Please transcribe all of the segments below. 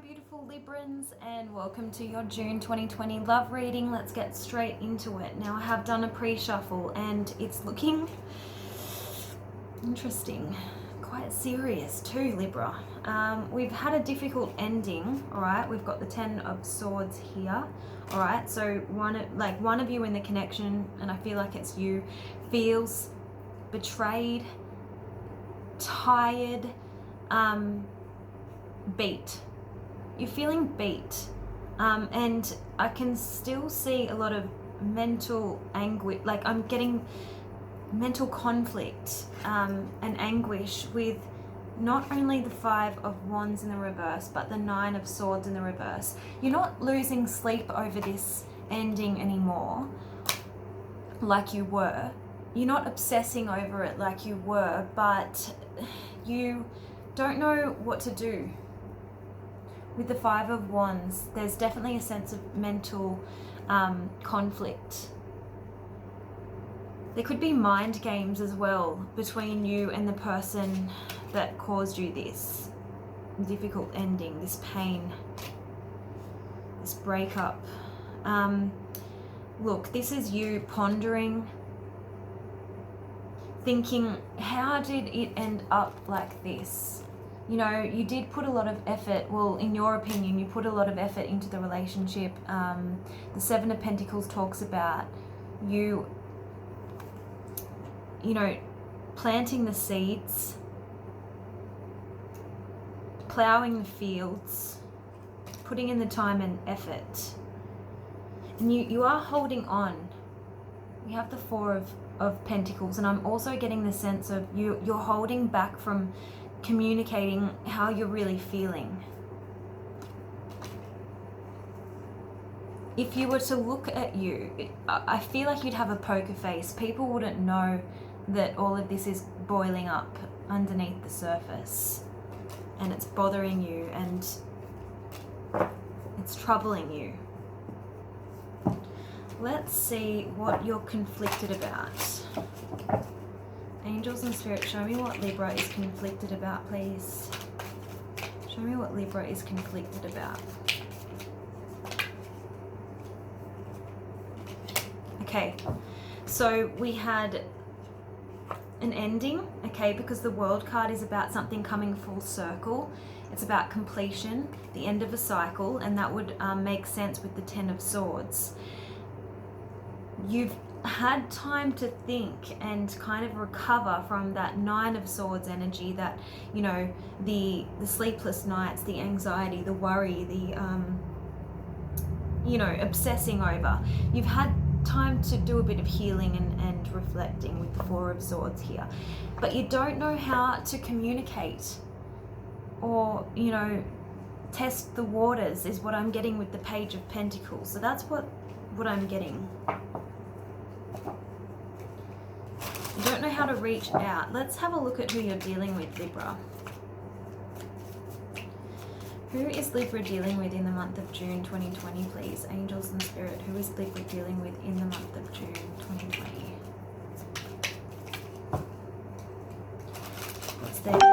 beautiful Librans, and welcome to your June 2020 love reading. Let's get straight into it. Now, I have done a pre-shuffle and it's looking interesting, quite serious too, Libra. We've had a difficult ending, all right? We've got the 10 of Swords here, all right? So one of you in the connection, and I feel like it's you, feels betrayed, tired, beat. You're feeling beat, and I can still see a lot of mental anguish. Like, I'm getting mental conflict and anguish with not only the 5 of Wands in the reverse, but the 9 of Swords in the reverse. You're not losing sleep over this ending anymore like you were. You're not obsessing over it like you were, but you don't know what to do. With the 5 of Wands, there's definitely a sense of mental conflict. There could be mind games as well between you and the person that caused you this difficult ending, this pain, this breakup. Look, this is you pondering, thinking, how did it end up like this? You know, you did put a lot of effort, well, in your opinion, you put a lot of effort into the relationship. The 7 of Pentacles talks about you know, planting the seeds, plowing the fields, putting in the time and effort. And you are holding on. We have the 4 of Pentacles, and I'm also getting the sense of you're holding back from communicating how you're really feeling. If you were to look at you, I feel like you'd have a poker face. People wouldn't know that all of this is boiling up underneath the surface, and it's bothering you and it's troubling you. Let's see what you're conflicted about. Angels and Spirit, show me what Libra is conflicted about, please. Show me what Libra is conflicted about. Okay, so we had an ending, okay, because the World card is about something coming full circle. It's about completion, the end of a cycle, and that would make sense with the 10 of Swords. You've had time to think and kind of recover from that 9 of Swords energy, that, you know, the sleepless nights, the anxiety, the worry, the you know, obsessing over. You've had time to do a bit of healing and reflecting with the 4 of Swords here, but you don't know how to communicate or, you know, test the waters is what I'm getting with the Page of Pentacles. So that's what I'm getting. You don't know how to reach out. Let's have a look at who you're dealing with, Libra. Who is Libra dealing with in the month of June 2020, please? Angels and Spirit, who is Libra dealing with in the month of June 2020? What's their energy?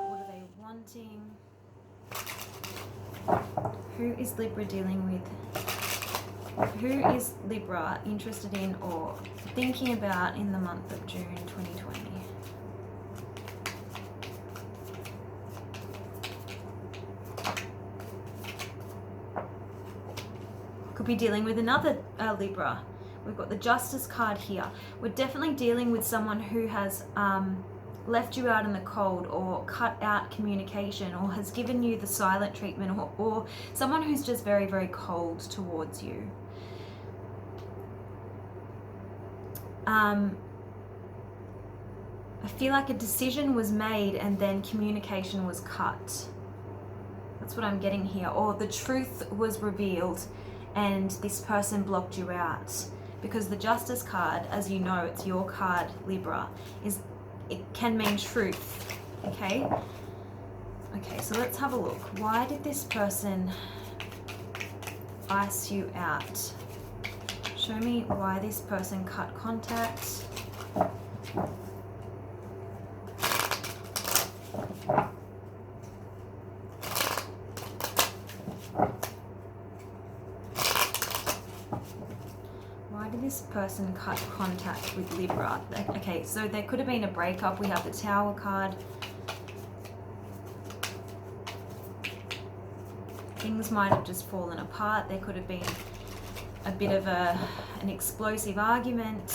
What are they wanting? Who is Libra dealing with? Who is Libra interested in or thinking about in the month of June 2020? Could be dealing with another Libra. We've got the Justice card here. We're definitely dealing with someone who has left you out in the cold, or cut out communication, or has given you the silent treatment, or someone who's just very, very cold towards you. I feel like a decision was made and then communication was cut. That's what I'm getting here. Or the truth was revealed and this person blocked you out. Because the Justice card, as you know, it's your card, Libra, it can mean truth, okay? Okay, so let's have a look. Why did this person ice you out? Show me why this person cut contact. this person cut contact with Libra? Okay, so there could have been a breakup. We have the Tower card. Things might have just fallen apart. There could have been a bit of an explosive argument.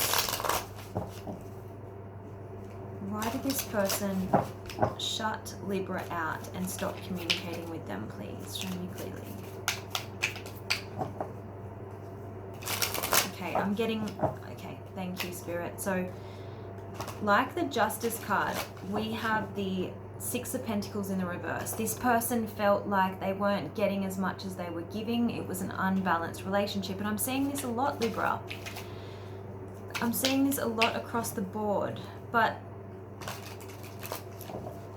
Why did this person shut Libra out and stop communicating with them, please? Show me clearly. Okay, I'm getting... Okay, thank you, Spirit. So, like the Justice card, we have the Six of Pentacles in the reverse. This person felt like they weren't getting as much as they were giving. It was an unbalanced relationship. And I'm seeing this a lot, Libra. I'm seeing this a lot across the board. But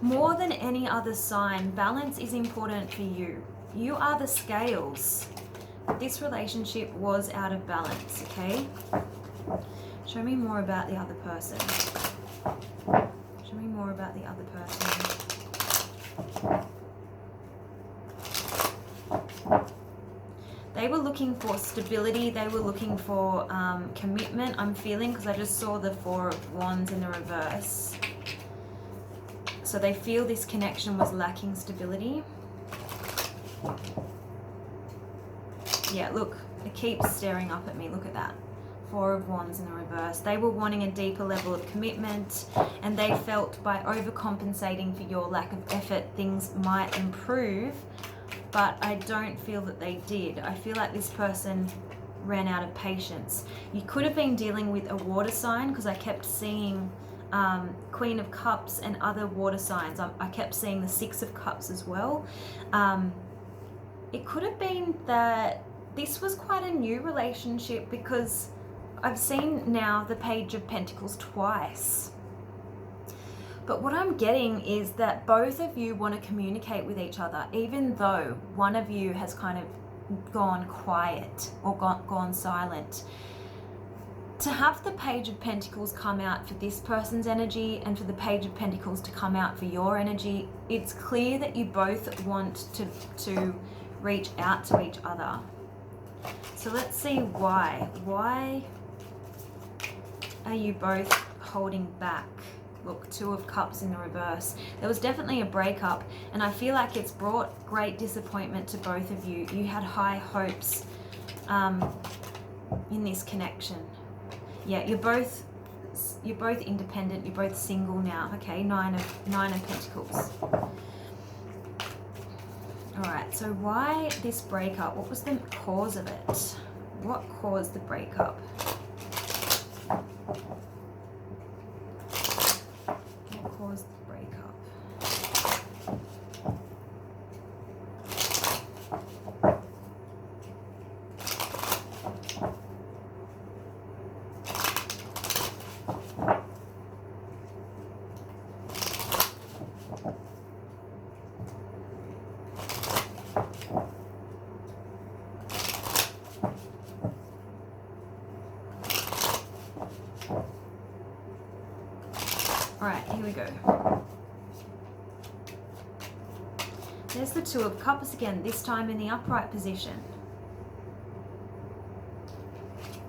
more than any other sign, balance is important for you. You are the scales. This relationship was out of balance, okay? Show me more about the other person. Show me more about the other person. They were looking for stability. They were looking for commitment, I'm feeling, because I just saw the Four of Wands in the reverse. So they feel this connection was lacking stability. Yeah, look, it keeps staring up at me. Look at that. Four of Wands in the reverse. They were wanting a deeper level of commitment, and they felt by overcompensating for your lack of effort, things might improve, but I don't feel that they did. I feel like this person ran out of patience. You could have been dealing with a water sign, because I kept seeing Queen of Cups and other water signs. I kept seeing the Six of Cups as well. It could have been that this was quite a new relationship, because I've seen now the Page of Pentacles twice. But what I'm getting is that both of you want to communicate with each other, even though one of you has kind of gone quiet or gone silent. To have the Page of Pentacles come out for this person's energy and for the Page of Pentacles to come out for your energy, it's clear that you both want to reach out to each other. So let's see why. Why are you both holding back? Look, Two of Cups in the reverse. There was definitely a breakup, and I feel like it's brought great disappointment to both of you. You had high hopes in this connection. Yeah, you're both independent. You're both single now. Okay, Nine of Pentacles. All right. So why this breakup? What was the cause of it? What caused the breakup? What caused the breakup? Alright, here we go. There's the Two of Cups again, this time in the upright position.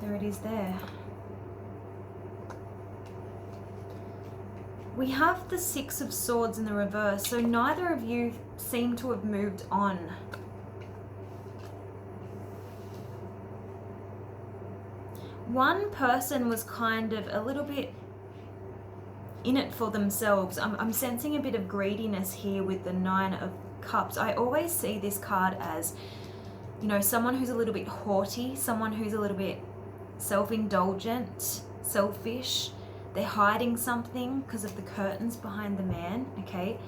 There it is there. We have the Six of Swords in the reverse, so neither of you seem to have moved on. One person was kind of a little bit in it for themselves. I'm sensing a bit of greediness here with the Nine of Cups. I always see this card as, you know, someone who's a little bit haughty, someone who's a little bit self-indulgent, selfish. They're hiding something because of the curtains behind the man, okay?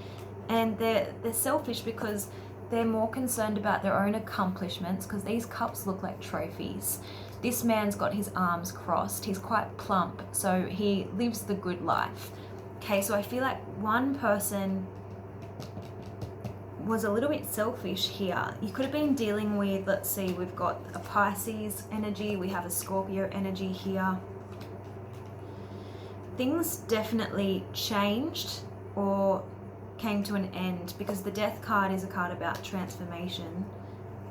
And they're selfish because they're more concerned about their own accomplishments, because these cups look like trophies. This man's got his arms crossed. He's quite plump, so he lives the good life. Okay, so I feel like one person was a little bit selfish here. You could have been dealing with, let's see, we've got a Pisces energy, we have a Scorpio energy here. Things definitely changed or came to an end, because the Death card is a card about transformation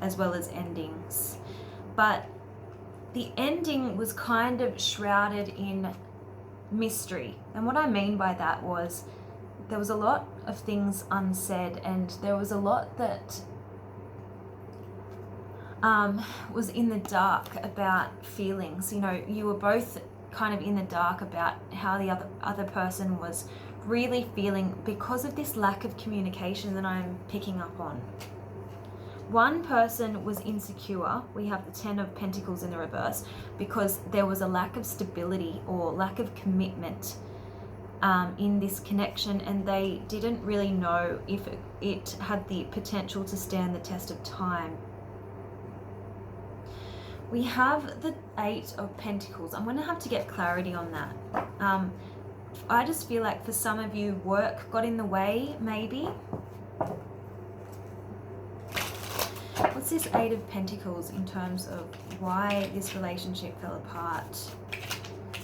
as well as endings. But the ending was kind of shrouded in mystery. And what I mean by that was there was a lot of things unsaid, and there was a lot that was in the dark about feelings. You know, you were both kind of in the dark about how the other person was really feeling because of this lack of communication that I'm picking up on. One person was insecure. We have the 10 of Pentacles in the reverse because there was a lack of stability or lack of commitment in this connection, and they didn't really know if it had the potential to stand the test of time. We have the 8 of Pentacles. I'm going to have to get clarity on that. I just feel like for some of you, work got in the way, maybe. What's this 8 of Pentacles in terms of why this relationship fell apart?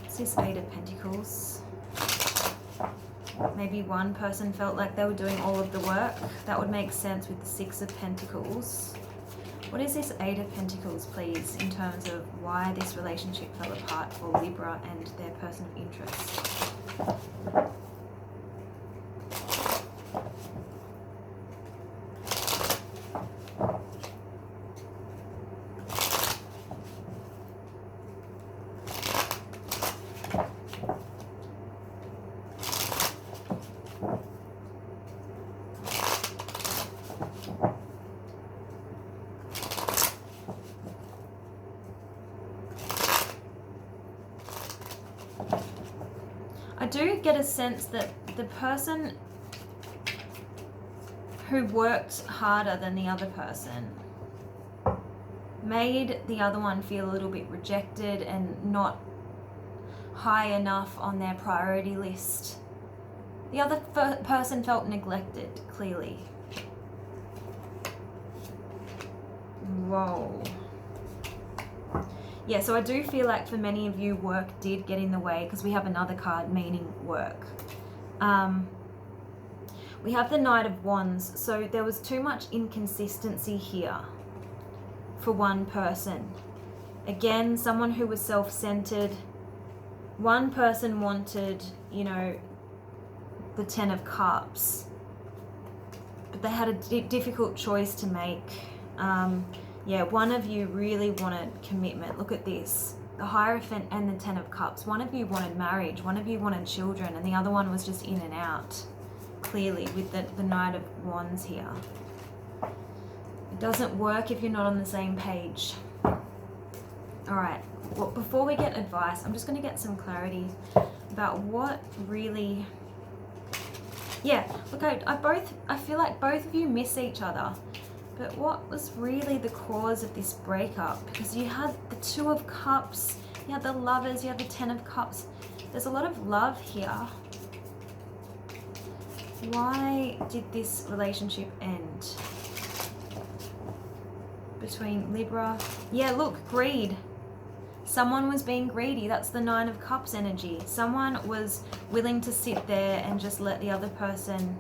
What's this 8 of Pentacles? Maybe one person felt like they were doing all of the work. That would make sense with the 6 of Pentacles. What is this 8 of Pentacles, please, in terms of why this relationship fell apart for Libra and their person of interest? I do get a sense that the person who worked harder than the other person made the other one feel a little bit rejected and not high enough on their priority list. The other person felt neglected, clearly. Whoa. Yeah, so I do feel like for many of you, work did get in the way because we have another card meaning work. We have the Knight of Wands, so there was too much inconsistency here for one person. Again, someone who was self-centered. One person wanted, you know, the 10 of Cups, but they had a difficult choice to make. Yeah, one of you really wanted commitment. Look at this. The Hierophant and the 10 of Cups. One of you wanted marriage. One of you wanted children. And the other one was just in and out. Clearly, with the Knight of Wands here. It doesn't work if you're not on the same page. Alright, well, before we get advice, I'm just going to get some clarity about what really... Yeah, look, I feel like both of you miss each other. But what was really the cause of this breakup? Because you had the 2 of Cups, you had the Lovers, you had the 10 of Cups. There's a lot of love here. Why did this relationship end? Between Libra... Yeah, look, greed. Someone was being greedy. That's the 9 of Cups energy. Someone was willing to sit there and just let the other person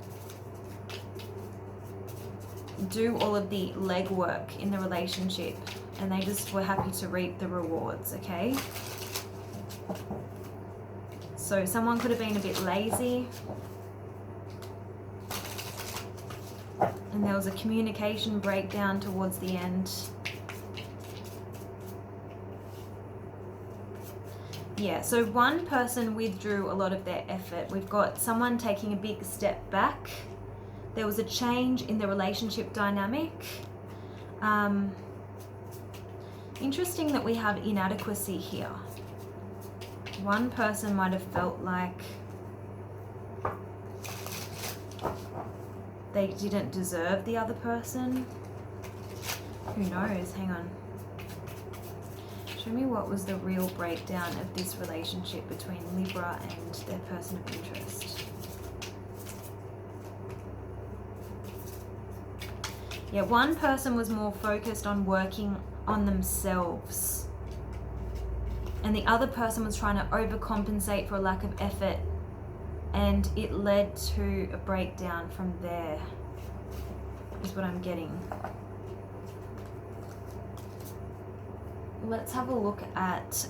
do all of the legwork in the relationship, and they just were happy to reap the rewards, okay? So someone could have been a bit lazy, and there was a communication breakdown towards the end. Yeah, so one person withdrew a lot of their effort. We've got someone taking a big step back. There was a change in the relationship dynamic. Interesting that we have inadequacy here. One person might have felt like they didn't deserve the other person. Who knows? Hang on. Show me what was the real breakdown of this relationship between Libra and their person of interest. Yeah, one person was more focused on working on themselves, and the other person was trying to overcompensate for a lack of effort, and it led to a breakdown from there, is what I'm getting. let's have a look at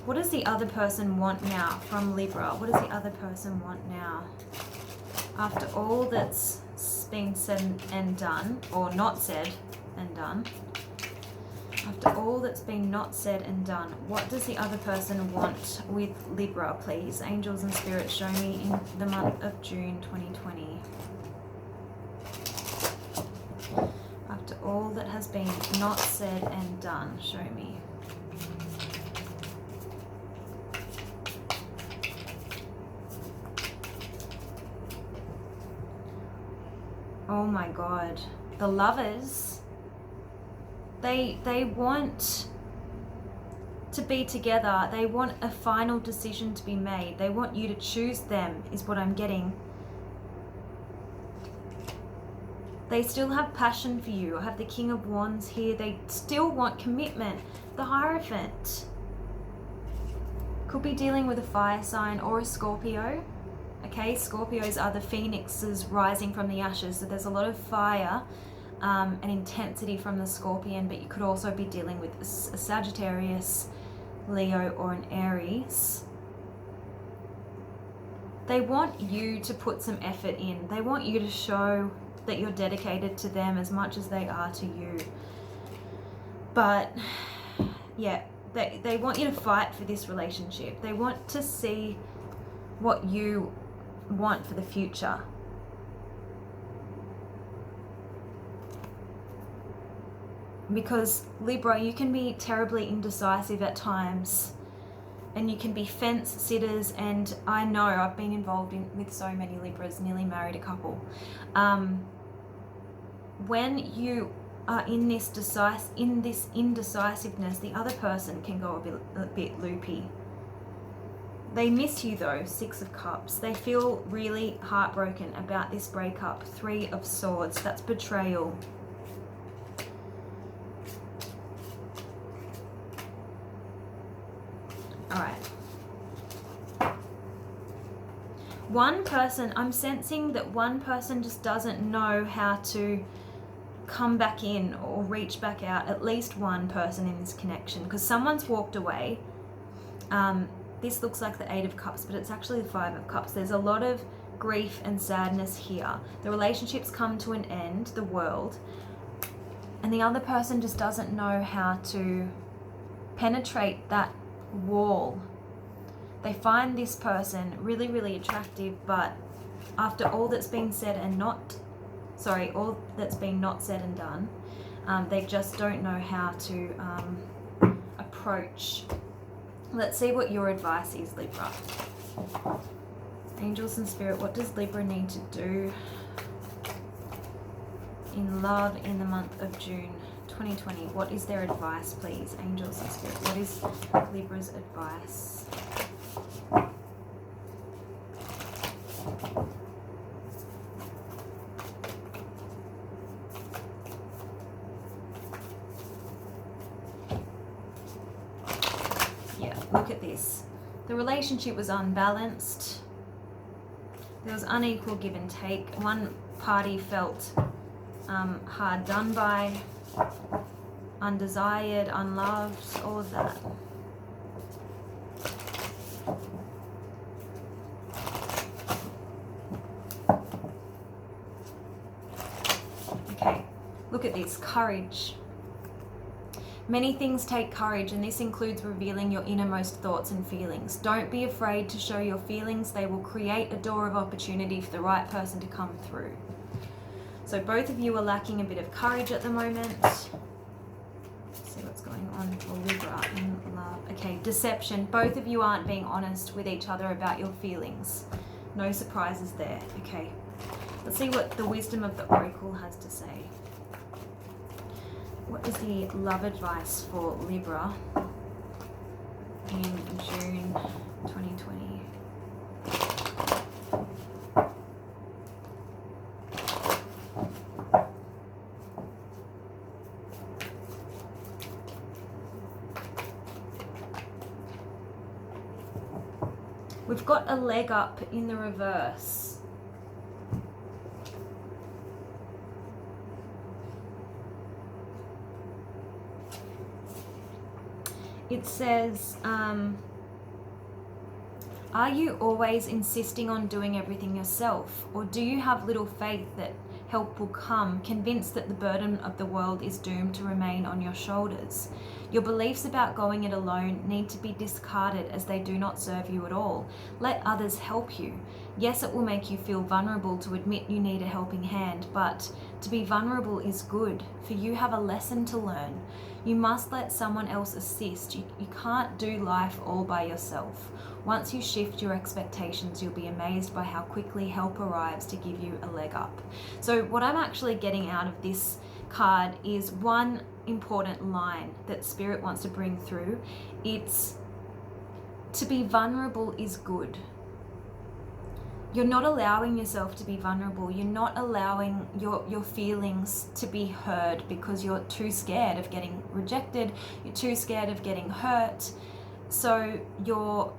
what does the other person want now from Libra? What does the other person want now? After all that's been said and done, or not said and done, after all that's been not said and done, what does the other person want with Libra, please? Angels and spirits, show me in the month of June 2020. After all that has been not said and done, show me. Oh my God, the Lovers, they want to be together. They want a final decision to be made. They want you to choose them, is what I'm getting. They still have passion for you. I have the King of Wands here. They still want commitment. The Hierophant could be dealing with a fire sign or a Scorpio. Okay, Scorpios are the phoenixes rising from the ashes. So there's a lot of fire and intensity from the Scorpion, but you could also be dealing with a Sagittarius, Leo, or an Aries. They want you to put some effort in. They want you to show that you're dedicated to them as much as they are to you. But yeah, they want you to fight for this relationship. They want to see what you want for the future. Because Libra, you can be terribly indecisive at times, and you can be fence sitters, and I know I've been involved with so many Libras, nearly married a couple. When you are in this indecisiveness, the other person can go a bit loopy. They miss you though, Six of Cups. They feel really heartbroken about this breakup. Three of Swords, that's betrayal. All right. One person, I'm sensing that one person just doesn't know how to come back in or reach back out. At least one person in this connection, because someone's walked away. This looks like the Eight of Cups, but it's actually the Five of Cups. There's a lot of grief and sadness here. The relationship's come to an end, the world, and the other person just doesn't know how to penetrate that wall. They find this person really, really attractive, but after all that's been said and all that's been not said and done, they just don't know how to approach. Let's see what your advice is, Libra. Angels and Spirit, what does Libra need to do in love in the month of June 2020? What is their advice, please? Angels and Spirit, what is Libra's advice? Look at this. The relationship was unbalanced. There was unequal give and take. One party felt hard done by, undesired, unloved, all of that. Okay, look at this. Courage. Many things take courage, and this includes revealing your innermost thoughts and feelings. Don't be afraid to show your feelings. They will create a door of opportunity for the right person to come through. So both of you are lacking a bit of courage at the moment. Let's see what's going on for Libra in love. Okay, deception. Both of you aren't being honest with each other about your feelings. No surprises there. Okay, let's see what the wisdom of the Oracle has to say. What is the love advice for Libra in June 2020? We've got a leg up in the reverse. it says, are you always insisting on doing everything yourself? Or do you have little faith that help will come, convinced that the burden of the world is doomed to remain on your shoulders? Your beliefs about going it alone need to be discarded as they do not serve you at all. Let others help you. Yes, it will make you feel vulnerable to admit you need a helping hand, but to be vulnerable is good, for you have a lesson to learn. You must let someone else assist. You can't do life all by yourself. Once you shift your expectations, you'll be amazed by how quickly help arrives to give you a leg up. So what I'm actually getting out of this card is one important line that Spirit wants to bring through. It's to be vulnerable is good. You're not allowing yourself to be vulnerable. You're not allowing your feelings to be heard because you're too scared of getting rejected. You're too scared of getting hurt. So you're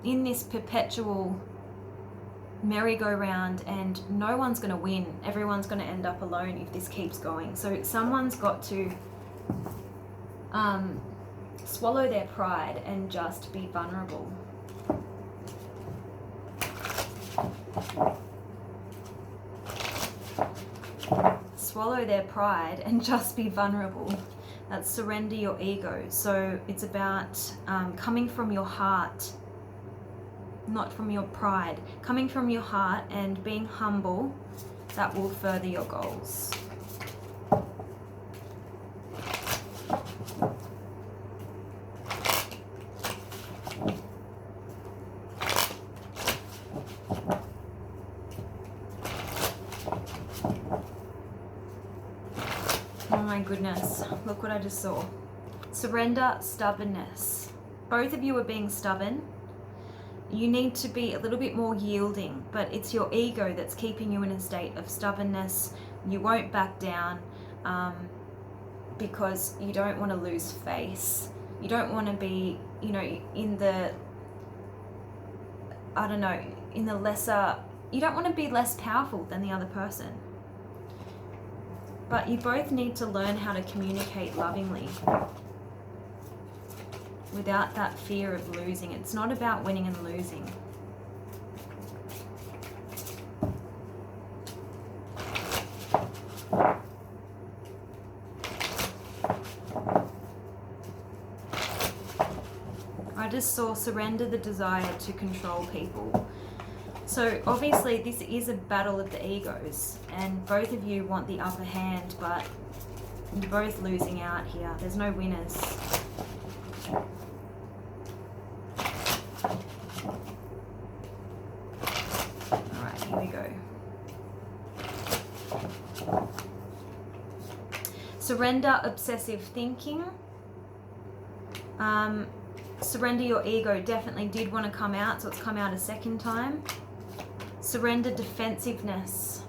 in this perpetual merry-go-round and no one's going to win. Everyone's going to end up alone if this keeps going. So someone's got to swallow their pride and just be vulnerable. Swallow their pride and just be vulnerable. That's surrender your ego. So it's about coming from your heart, not from your pride. Coming from your heart and being humble, that will further your goals. Oh my goodness, look what I just saw. Surrender, stubbornness. Both of you are being stubborn. You need to be a little bit more yielding, but it's your ego that's keeping you in a state of stubbornness. You won't back down because you don't want to lose face. You don't want to be, in the, in the lesser, you don't want to be less powerful than the other person. But you both need to learn how to communicate lovingly without that fear of losing. It's not about winning and losing. I just saw surrender the desire to control people. So obviously this is a battle of the egos and both of you want the upper hand, but you're both losing out here. There's no winners. Alright, here we go. Surrender obsessive thinking. Surrender your ego definitely did want to come out, so it's come out a second time. Surrender defensiveness.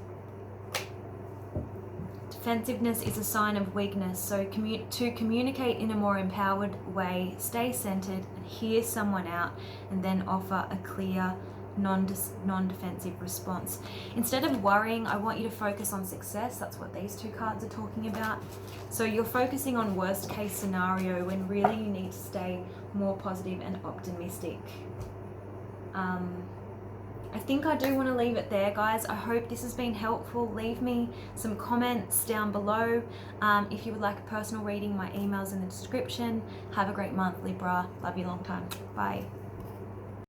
Defensiveness is a sign of weakness, so to communicate in a more empowered way, stay centered and hear someone out and then offer a clear, non-defensive response. Instead of worrying, I want you to focus on success. That's what these two cards are talking about. So you're focusing on worst case scenario when really you need to stay more positive and optimistic. I think I do want to leave it there, guys. I hope this has been helpful. Leave me some comments down below. If you would like a personal reading, my email's in the description. Have a great month, Libra. Love you long time. Bye.